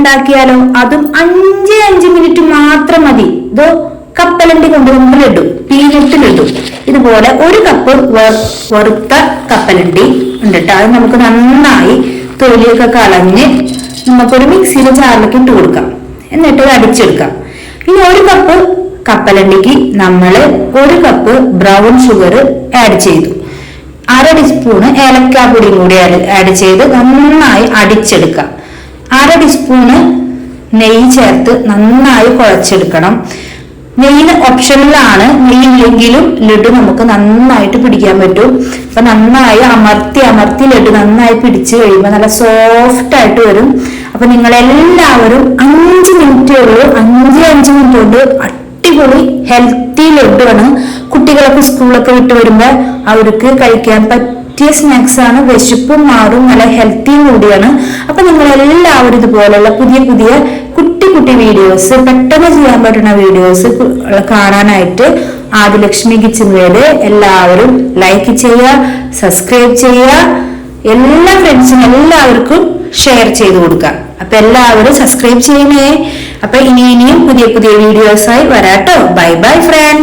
ഉണ്ടാക്കിയാലോ? അതും 5 മിനിറ്റ് മാത്രം മതി. ഇതോ കപ്പലണ്ടി കൊണ്ട് നമ്മൾ ലഡു, പീനട്ട് ലഡു. ഇതുപോലെ 1 കപ്പ് വറുത്ത കപ്പലണ്ടി ഉണ്ട് കേട്ടോ. അത് നമുക്ക് നന്നായി തൊലിയൊക്കെ കളഞ്ഞ് നമുക്കൊരു മിക്സിയുടെ ജാറിലേക്ക് ഇട്ട് കൊടുക്കാം. എന്നിട്ട് അടിച്ചെടുക്കാം. ഇനി 1 കപ്പ് കപ്പലണ്ടിക്ക് നമ്മൾ 1 കപ്പ് ബ്രൗൺ ഷുഗർ ആഡ് ചെയ്തു. 1/2 ടീസ്പൂണ് ഏലക്കാപ്പൊടിയും കൂടി ആഡ് ചെയ്ത് നന്നായി അടിച്ചെടുക്കാം. 1/2 ടീസ്പൂണ് നെയ്യ് ചേർത്ത് നന്നായി കുഴച്ചെടുക്കണം. നെയ്യ് ഓപ്ഷനിലാണ്. നെയ്യില്ലെങ്കിലും ലഡു നമുക്ക് നന്നായിട്ട് പിടിക്കാൻ പറ്റും. അപ്പൊ നന്നായി അമർത്തി ലഡു നന്നായി പിടിച്ചു കഴിയുമ്പോൾ നല്ല സോഫ്റ്റ് ആയിട്ട് വരും. അപ്പൊ നിങ്ങൾ എല്ലാവരും 5 മിനിറ്റേ ഉള്ളൂ, 5 മിനിറ്റ് കൊണ്ട് അടിപൊളി ഹെൽത്തി ലഡു ആണ്. കുട്ടികളൊക്കെ സ്കൂളൊക്കെ വിട്ട് വരുമ്പോ അവർക്ക് കഴിക്കാൻ പറ്റിയ സ്നാക്സ് ആണ്. വിശപ്പും മാറും, നല്ല ഹെൽത്തിയും കൂടിയാണ്. അപ്പൊ നിങ്ങൾ എല്ലാവരും ഇതുപോലുള്ള പുതിയ കുട്ടി വീഡിയോസ്, പെട്ടെന്ന് ചെയ്യാൻ പറ്റുന്ന വീഡിയോസ് കാണാനായിട്ട് ആദിലക്ഷ്മി കിച്ചൻ വേൾഡ് എല്ലാവരും ലൈക്ക് ചെയ്യുക, സബ്സ്ക്രൈബ് ചെയ്യുക, എല്ലാ ഫ്രണ്ട്സിനും എല്ലാവർക്കും ഷെയർ ചെയ്ത് കൊടുക്കുക. അപ്പൊ എല്ലാവരും സബ്സ്ക്രൈബ് ചെയ്യണേ. അപ്പൊ ഇനിയും പുതിയ വീഡിയോസായി വരാട്ടോ. Bye bye friends.